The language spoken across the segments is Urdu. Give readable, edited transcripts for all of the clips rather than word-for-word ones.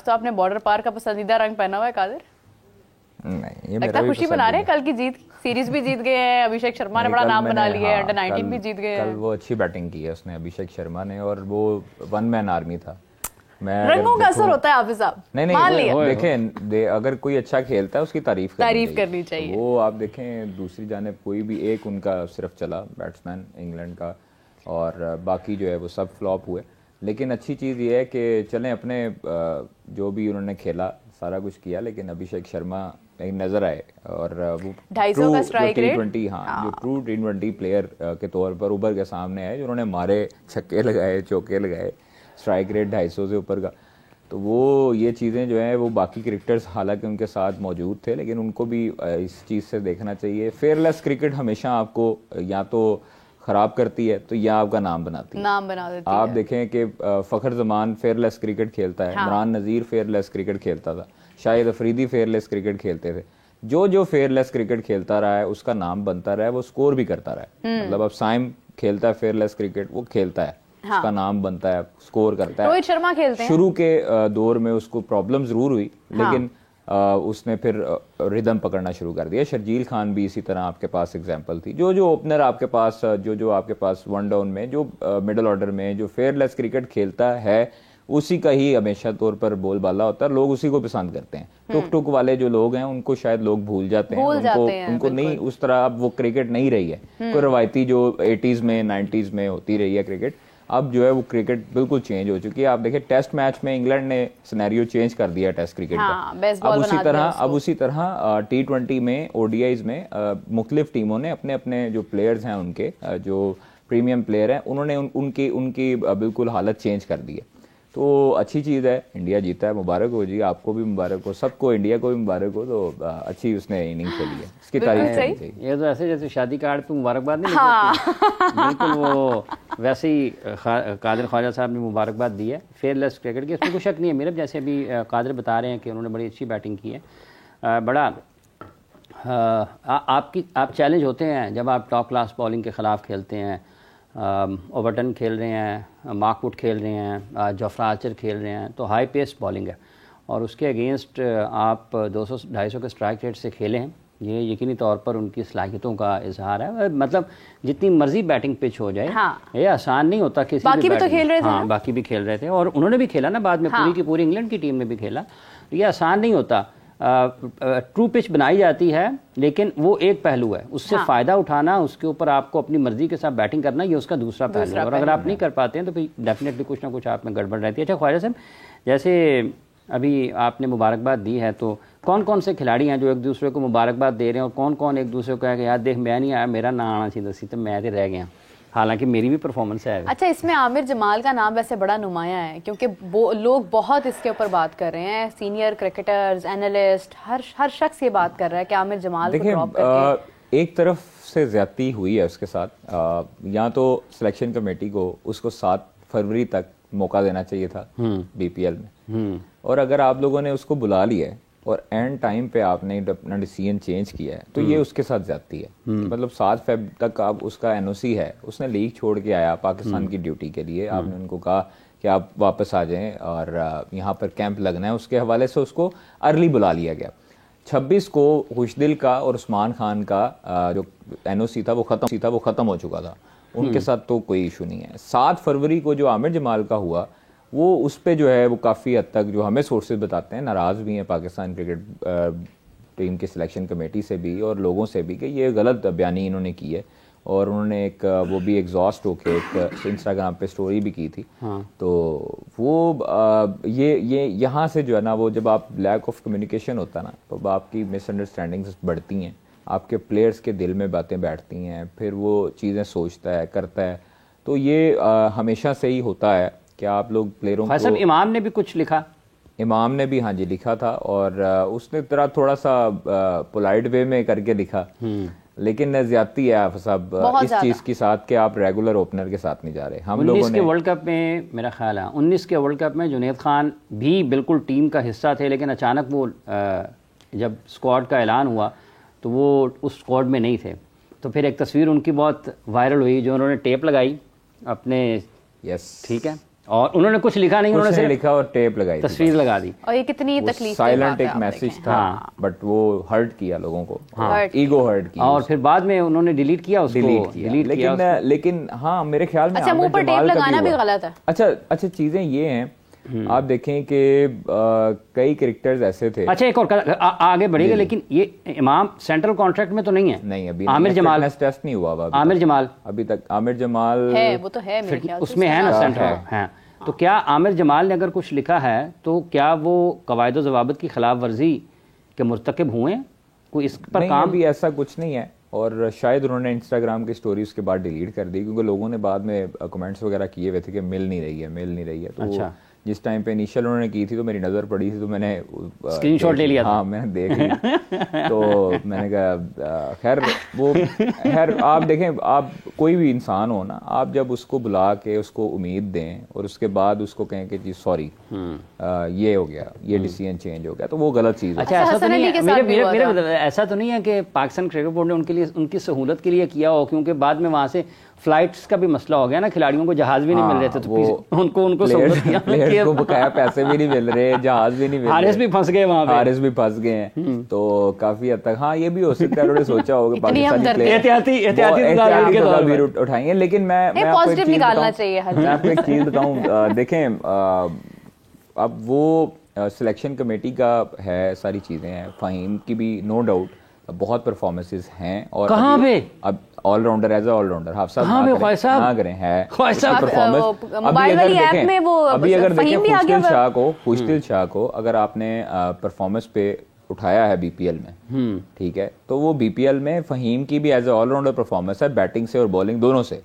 تو آپ نے بارڈر پار کا پسندیدہ رنگ پہنا ہوا ہے قادر؟ نہیں یہ لگتا ہے خوشی بنا رہے ہیں کل کی جیت، سیریز بھی جیت گئے ہیں، ابھیشیک شرما نے بڑا نام بنا لیا ہے، انڈر 19 بھی جیت گئے ہیں. کل وہ اچھی بیٹنگ کی ہے اس نے ابھیشیک شرما نے، اور وہ ون مین آرمی تھا. رنگوں کا اثر ہوتا ہے حافظ صاحب. نہیں دیکھیں اگر کوئی اچھا کھیلتا ہے اس کی تعریف کرنی چاہیے. وہ آپ دیکھیں دوسری جانب کوئی بھی ایک ان کا صرف چلا بیٹسمین انگلینڈ کا، اور باقی جو ہے وہ سب فلاپ ہوئے. لیکن اچھی چیز یہ ہے کہ چلیں اپنے جو بھی انہوں نے کھیلا سارا کچھ کیا، لیکن ابھیشیک شرما نظر آئے اور وہ ٹرو T20 جو ٹرو T20 پلیئر کے طور پر ابھر کے سامنے آئے، جنہوں نے مارے، چھکے لگائے، چوکے لگائے، اسٹرائک ریٹ 250 سے اوپر کا. تو وہ یہ چیزیں جو ہیں وہ باقی کرکٹرز حالانکہ ان کے ساتھ موجود تھے لیکن ان کو بھی اس چیز سے دیکھنا چاہیے. فیئر لیس کرکٹ ہمیشہ آپ کو یا تو خراب کرتی ہے تو یا آپ کا نام بناتی ہے. نام بنا دیتی ہے. آپ دیکھیں کہ فخر زمان فیئر لیس کرکٹ کھیلتا ہے، عمران نذیر فیئر لیس کرکٹ کھیلتا تھا، شاہد افریدی فیئر لیس کرکٹ کھیلتے تھے. جو فیئر لیس کرکٹ کھیلتا رہا ہے اس کا نام بنتا رہا ہے، وہ سکور بھی کرتا رہا ہے. مطلب اب سائم کھیلتا ہے فیئر لیس کرکٹ، وہ کھیلتا ہے، اس کا نام بنتا ہے، سکور کرتا ہے. روہت شرما کھیلتے ہیں. شروع کے دور میں اس کو پرابلم ضرور ہوئی لیکن اس نے پھر ردم پکڑنا شروع کر دیا. شرجیل خان بھی اسی طرح آپ کے پاس ایگزامپل تھی. جو اوپنر آپ کے پاس جو آپ کے پاس ون ڈاؤن میں جو مڈل آرڈر میں جو فیئر لیس کرکٹ کھیلتا ہے اسی کا ہی ہمیشہ طور پر بول بالا ہوتا ہے. لوگ اسی کو پسند کرتے ہیں. ٹک والے جو لوگ ہیں ان کو شاید لوگ بھول جاتے ہیں، ان کو نہیں اس طرح اب وہ کرکٹ نہیں رہی ہے. کوئی روایتی جو 80s میں 90s میں ہوتی رہی ہے کرکٹ، اب جو ہے وہ کرکٹ بالکل چینج ہو چکی ہے. آپ دیکھیں ٹیسٹ میچ میں انگلینڈ نے سینیریو چینج کر دیا ٹیسٹ کرکٹ کا. اب اسی طرح T20 میں ODIs میں مختلف ٹیموں نے اپنے اپنے جو پلیئرز ہیں ان کے جو پریمیم پلیئر ہیں انہوں نے ان کی بالکل حالت چینج کر دی ہے. تو اچھی چیز ہے، انڈیا جیتا ہے، مبارک ہو جی، آپ کو بھی مبارک ہو، سب کو انڈیا کو بھی مبارک ہو. تو اچھی اس نے اننگ کھیلی ہے، اس کی تعریف کرنی چاہیے. یہ تو ایسے جیسے شادی کارڈ پہ مبارکباد نہیں لکھی، بالکل وہ ویسے ہی قادر خواجہ صاحب نے مبارکباد دی ہے فیئر لیس کرکٹ کی. اس میں کوئی شک نہیں ہے. میرا جیسے ابھی قادر بتا رہے ہیں کہ انہوں نے بڑی اچھی بیٹنگ کی ہے. بڑا آپ چیلنج ہوتے ہیں جب آپ ٹاپ کلاس بالنگ کے خلاف کھیلتے ہیں. اوورٹن کھیل رہے ہیں، مارک ووڈ کھیل رہے ہیں، جوفرا آرچر کھیل رہے ہیں، تو ہائی پیس بالنگ ہے اور اس کے اگینسٹ آپ 200-250 کے اسٹرائک ریٹ سے کھیلے ہیں. یہ یقینی طور پر ان کی صلاحیتوں کا اظہار ہے. مطلب جتنی مرضی بیٹنگ پچ ہو جائے یہ آسان نہیں ہوتا. باقی بھی تو کھیل رہے تھے. ہاں باقی بھی کھیل رہے تھے اور انہوں نے بھی کھیلا نا بعد میں، پوری کی پوری انگلینڈ کی ٹیم نے بھی کھیلا. یہ آسان نہیں ہوتا. ٹرو پچ بنائی جاتی ہے لیکن وہ ایک پہلو ہے، اس سے فائدہ اٹھانا، اس کے اوپر آپ کو اپنی مرضی کے ساتھ بیٹنگ کرنا، یہ اس کا دوسرا پہلو ہے. اور اگر آپ نہیں کر پاتے ہیں تو پھر ڈیفینیٹلی کچھ نہ کچھ آپ میں گڑبڑ رہتی ہے. اچھا خواجہ صاحب، جیسے ابھی آپ نے مبارکباد دی ہے تو کون کون سے کھلاڑی ہیں جو ایک دوسرے کو مبارکباد دے رہے ہیں اور کون کون ایک دوسرے کو کہا کہ یار دیکھ میں نہیں آیا، میرا نام آنا چاہیے سی تو میں تو رہ گیا، حالانکہ میری بھی پرفارمنس ہے. اچھا اس میں عامر جمال کا نام ویسے بڑا نمایاں ہے کیونکہ لوگ بہت اس کے اوپر بات کر رہے ہیں، سینئر کرکٹرز، اینالسٹ، ہر شخص یہ بات کر رہا ہے کہ عامر جمال کو ڈراپ کر کے ایک طرف سے زیادتی ہوئی ہے اس کے ساتھ. یا تو سلیکشن کمیٹی کو اس کو 7 فروری تک موقع دینا چاہیے تھا BPL میں، اور اگر آپ لوگوں نے اس کو بلا لیا ہے اور اینڈ ٹائم پہ آپ نے اپنا ڈیسیژن چینج کیا ہے تو یہ اس کے ساتھ زیادتی ہے. مطلب 7 فیب تک اب اس کا NOC ہے، اس نے لیگ چھوڑ کے آیا پاکستان کی ڈیوٹی کے لیے. آپ نے ان کو کہا کہ آپ واپس آ جائیں اور یہاں پر کیمپ لگنا ہے، اس کے حوالے سے اس کو ارلی بلا لیا گیا. 26 کو خوشدل کا اور عثمان خان کا جو NOC تھا وہ ختم ہو چکا تھا، ان کے ساتھ تو کوئی ایشو نہیں ہے. 7 فروری کو جو عامر جمال کا ہوا وہ اس پہ جو ہے وہ کافی حد تک جو ہمیں سورسز بتاتے ہیں ناراض بھی ہیں پاکستان کرکٹ ٹیم کی سلیکشن کمیٹی سے بھی اور لوگوں سے بھی کہ یہ غلط بیانی انہوں نے کی ہے. اور انہوں نے ایک وہ بھی ایگزاسٹ ہو کے ایک انسٹاگرام پہ سٹوری بھی کی تھی. تو وہ یہ یہاں سے جو ہے نا وہ جب آپ لیک آف کمیونیکیشن ہوتا ہے نا تو آپ کی مس انڈرسٹینڈنگز بڑھتی ہیں، آپ کے پلیئرز کے دل میں باتیں بیٹھتی ہیں، پھر وہ چیزیں سوچتا ہے کرتا ہے. تو یہ ہمیشہ سے ہی ہوتا ہے کہ آپ لوگ پلیئروں کو. امام نے بھی کچھ لکھا، امام نے بھی ہاں جی لکھا تھا اور اس نے تھوڑا سا پولائٹ وے میں کر کے لکھا، لیکن زیادتی ہے آپ صاحب اس چیز کے ساتھ کہ آپ ریگولر اوپنر کے ساتھ نہیں جا رہے. ہم لوگوں 19 کے ورلڈ کپ میں میرا خیال ہے 19 کے ورلڈ کپ میں جنید خان بھی بالکل ٹیم کا حصہ تھے لیکن اچانک وہ جب اسکواڈ کا اعلان ہوا تو وہ اس اسکواڈ میں نہیں تھے. تو پھر ایک تصویر ان کی بہت وائرل ہوئی جو انہوں نے ٹیپ لگائی اپنے، ٹھیک ہے، اور انہوں نے کچھ لکھا نہیں, انہوں نے لکھا اور ٹیپ لگائی, تصویر لگا دی, اور یہ کتنی تکلیف سائلنٹ ایک میسج تھا بٹ وہ ہرٹ کیا لوگوں کو, ایگو ہرٹ کیا, اور پھر بعد میں انہوں نے ڈیلیٹ کیا اس کو, لیکن ہاں میرے خیال میں اچھا منہ پر ٹیپ لگانا بھی غلط ہے. اچھا چیزیں یہ ہیں, آپ دیکھیں کہ کئی کریکٹرز ایسے تھے. اچھا ایک اور آگے بڑھے گا, لیکن یہ امام سینٹرل کانٹریکٹ میں تو نہیں ہے. نہیں ابھی عامر جمال ٹیسٹ نہیں ہوا, عامر جمال ابھی تک, عامر جمال ہے, وہ تو ہے میرے خیال اس میں ہے نا سینٹرل ہے. تو کیا عامر جمال نے اگر کچھ لکھا ہے تو کیا وہ قواعد و ضوابط کی خلاف ورزی کے مرتکب ہوئے ہیں؟ کوئی اس پر کام بھی ایسا کچھ نہیں ہے, اور شاید انہوں نے انسٹاگرام کی سٹوری اس کے بعد ڈیلیٹ کر دی, کیونکہ لوگوں نے بعد میں کمنٹس وغیرہ کیے ہوئے تھے کہ مل نہیں رہی ہے. تو جس ٹائم پہ انیشیل انہوں نے کی تھی تو میری نظر پڑی تھی, تو میں نے اسکرین شاٹ لے لیا, ہاں میں نے دیکھ لیا. تو میں نے کہا خیر آپ دیکھیں, آپ کوئی بھی انسان ہو نا, آپ جب اس کو بلا کے اس کو امید دیں اور اس کے بعد اس کو کہیں کہ جی سوری یہ ہو گیا, یہ ڈیسیژن چینج ہو گیا, تو وہ غلط چیز ہے. اچھا ایسا تو نہیں ہے, ایسا تو نہیں ہے کہ پاکستان کرکٹ بورڈ نے ان کے لیے ان کی سہولت کے لیے کیا ہو, کیونکہ بعد میں وہاں سے فلائٹس کا بھی مسئلہ ہو گیا نا, کھلاڑیوں کو جہاز بھی نہیں مل رہے تھے, تو ان کو سہولت کیا, پلیئرز کو بقایا پیسے بھی نہیں مل رہے, جہاز بھی نہیں مل رہے, حارث بھی پھنس گئے وہاں پہ, حارث بھی پھنس گئے ہیں. تو کافی حد تک ہاں یہ بھی ہو سکتا ہے, انہوں نے سوچا ہوگا پاکستانی پلیئر احتیاطی تدابیر اٹھائیں گے. لیکن میں آپ کو ایک چیز بتاؤں, دیکھیں اب وہ سلیکشن کمیٹی کا ہے, ساری چیزیں ہیں, فہیم کی بھی نو ڈاؤٹ بہت پرفارمنسز ہیں, اور کہاں پہ اب all rounder as a all rounder حافظ صاحب نہ کریں, ہے پرفارمنس. ابھی اگر دیکھیں خوشدل شاہ کو اگر آپ نے پرفارمنس پہ اٹھایا ہے بی پی ایل میں, ٹھیک ہے, تو وہ بی پی ایل میں فہیم کی بھی as a all rounder performance ہے, بیٹنگ سے اور بولنگ دونوں سے,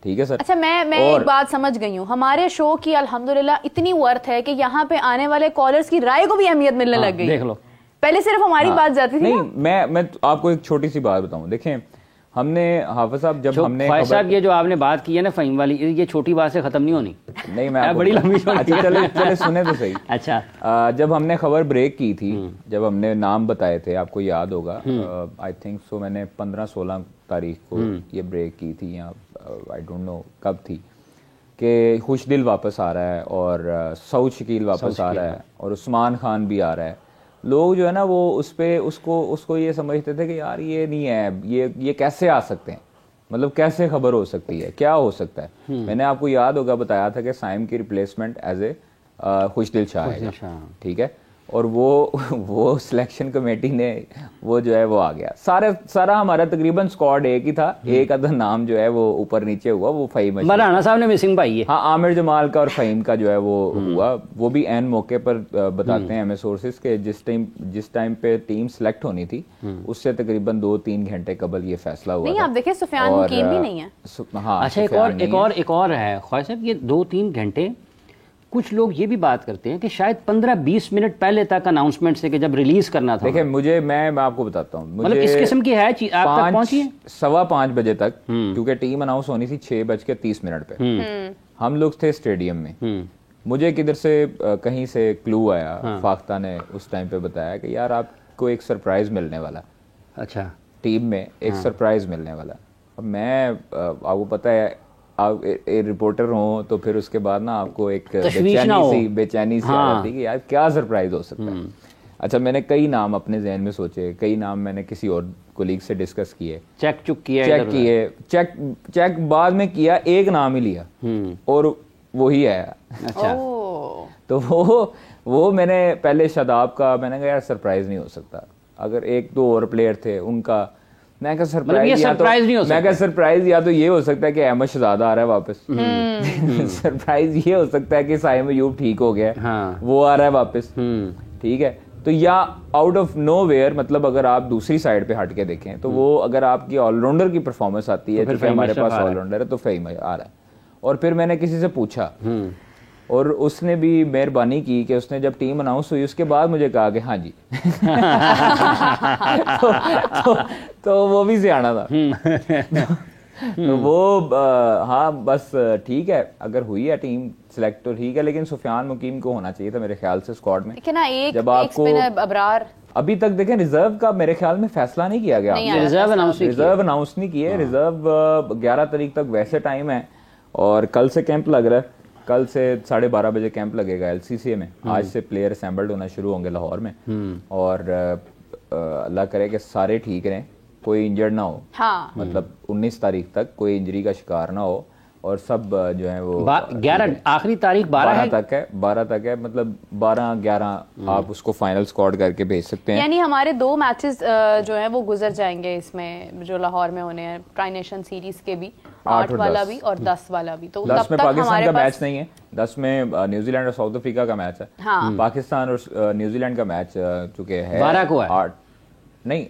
ٹھیک ہے سر. اچھا میں ایک بات سمجھ گئی ہوں, ہمارے شو کی الحمدللہ اتنی ورتھ ہے کہ یہاں پہ آنے والے کالرز کی رائے کو بھی اہمیت ملنے لگ گئی. دیکھ لو, پہلے صرف ہماری بات جاتی تھی. نہیں میں آپ کو ایک چھوٹی سی بات بتاؤں, دیکھیں ہم نے حافظ صاحب جب ہم نے خواہش صاحب یہ جو آپ نے بات کی ہے نا فہیم والی, یہ چھوٹی بات سے ختم نہیں ہونی. نہیں میں بڑی لمبی. اچھا چلے سنیں تو صحیح. اچھا جب ہم نے خبر بریک کی تھی, جب ہم نے نام بتائے تھے, آپ کو یاد ہوگا, آئی تھنک سو میں نے 15-16 تاریخ کو یہ بریک کی تھی, یا آئی ڈونٹ نو کب تھی, کہ خوشدل واپس آ رہا ہے اور سعود شکیل واپس آ رہا ہے اور عثمان خان بھی آ رہا ہے. لوگ جو ہے نا وہ اس پہ اس کو یہ سمجھتے تھے کہ یار یہ نہیں ہے, یہ کیسے آ سکتے ہیں, مطلب کیسے خبر ہو سکتی ہے, کیا ہو سکتا ہے. میں نے آپ کو یاد ہوگا بتایا تھا کہ سائم کی ریپلیسمنٹ ایز اے خوشدل شاہ ہے, ٹھیک ہے, اور وہ سلیکشن کمیٹی نے وہ جو ہے وہ آ گیا. سارا ہمارا تقریباً اسکواڈ ایک ہی تھا, ایک آدھا نام جو ہے وہ اوپر نیچے ہوا, وہ فہیم مولانا صاحب نے مسنگ پائی ہے. ہاں عامر جمال کا اور فہیم کا جو ہے وہ ہوا. وہ بھی عین موقع پر بتاتے ہیں ہمیں سورسز کہ جس ٹائم پہ ٹیم سلیکٹ ہونی تھی اس سے تقریباً 2-3 گھنٹے قبل یہ فیصلہ ہوا. نہیں آپ دیکھیں سفیان حکیم بھی نہیں ہے. ہاں اچھا ایک اور ہے خواہش صاحب, یہ 2-3 گھنٹے کچھ لوگ یہ بھی بات کرتے ہیں کہ شاید 15-20 منٹ پہلے تک اناؤنسمنٹ سے کہ جب ریلیز کرنا تھا. دیکھیں میں آپ کو بتاتا ہوں, مطلب اس قسم کی ہے چیز آپ تک پہنچی ہے 5:15 بجے تک, کیونکہ ٹیم اناؤنس ہونی تھی 6:30 پہ, ہم لوگ تھے اسٹیڈیم میں. مجھے کدھر سے کہیں سے کلو آیا, فاختہ نے اس ٹائم پہ بتایا کہ یار آپ کو ایک سرپرائز ملنے والا. اچھا ٹیم میں ایک سرپرائز ملنے والا. اب میں آپ کو پتہ ہے آپ رپورٹر ہوں تو پھر اس کے بعد نا آپ کو ایک بے چینی سی آ جاتی کہ یار کیا سرپرائز ہو سکتا ہے. اچھا میں نے کئی نام اپنے ذہن میں سوچے, کئی نام میں نے کسی اور کولیگ سے ڈسکس کیے, چیک بعد میں کیا, ایک نام ہی لیا اور وہی ہے. اچھا تو وہ میں نے پہلے شاداب کا, میں نے کہا یار سرپرائز نہیں ہو سکتا, اگر 1-2 اور پلیئر تھے ان کا, میں کہا سرپرائز یا تو یہ ہو سکتا ہے کہ احمد شہزاد آ رہا ہے واپس, سرپرائز یہ ہو سکتا ہے کہ سائم ایوب ٹھیک ہو گیا وہ آ رہا ہے واپس, ٹھیک ہے, تو یا آؤٹ آف نو ویئر, مطلب اگر آپ دوسری سائڈ پہ ہٹ کے دیکھیں تو وہ اگر آپ کی آل راؤنڈر کی پرفارمنس آتی ہے تو ہمارے پاس آل راؤنڈر ہے تو فہیم آ رہا ہے. اور پھر میں نے کسی سے پوچھا اور اس نے بھی مہربانی کی کہ اس نے جب ٹیم اناؤنس ہوئی اس کے بعد مجھے کہا کہ ہاں جی تو وہ بھی سیاںا تھا. تو وہ ہاں بس ٹھیک ہے, اگر ہوئی ہے ٹیم سلیکٹ تو ٹھیک ہے, لیکن سفیان مقیم کو ہونا چاہیے تھا میرے خیال سے اسکواڈ میں. جب آپ کو ابھی تک دیکھیں ریزرو کا میرے خیال میں فیصلہ نہیں کیا گیا, ریزرو اناؤنس نہیں کیے. ریزرو 11 تاریخ تک ویسے ٹائم ہے اور کل سے کیمپ لگ رہا ہے, کل سے 12:30 بجے کیمپ لگے گا LCCA میں. آج سے پلیئر اسمبلڈ ہونا شروع ہوں گے لاہور میں, اور اللہ کرے کہ سارے ٹھیک رہیں, کوئی انجرڈ نہ ہو, مطلب 19 تاریخ تک کوئی انجری کا شکار نہ ہو, اور سب جو ہیں وہ 11 آخری تاریخ 12 تک ہے, 12 تک ہے, مطلب 12-11 آپ اس کو فائنل اسکواڈ کر کے بھیج سکتے ہیں. یعنی ہمارے 2 میچز جو ہیں وہ گزر جائیں گے اس میں جو لاہور میں ہونے ہیں, ٹرائی نیشن سیریز کے بھی, 8 والا بھی اور 10 والا بھی. تو 10 میں پاکستان کا میچ نہیں ہے, 10 میں نیوزی لینڈ اور ساؤتھ افریقہ کا میچ ہے. پاکستان اور نیوزی لینڈ کا میچ چونکہ ہے 12 کو ہے,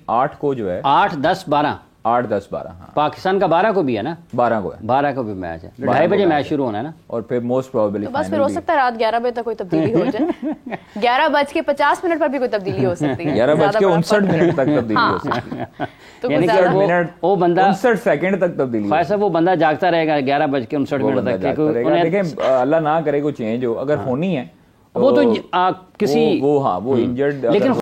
8 کو جو ہے, 8, 10, 12, 8, 10, 12. ہاں, پاکستان کا 12 کو بھی ہے نا, 12 کو ہے, 12 کو بھی میچ ہے, 2:30 بجے میچ شروع ہونا ہے نا, اور پھر موسٹ پروبیبلی بس پھر ہو سکتا ہے رات 11 بجے تک کوئی تبدیلی ہو جائے. 11:50 پر بھی کوئی تبدیلی ہو سکتی ہے, 11:59 تک تبدیلی ہو سکتی ہے, یعنی کہ وہ بندہ 59 سیکنڈ تک تبدیلی. خواہ صاحب وہ بندہ جاگتا رہے گا 11:59 تک, دیکھیں اللہ نہ کرے کوئی چینج ہو, اگر ہونی ہے وہ تو کسی وہ انجرڈ, لیکن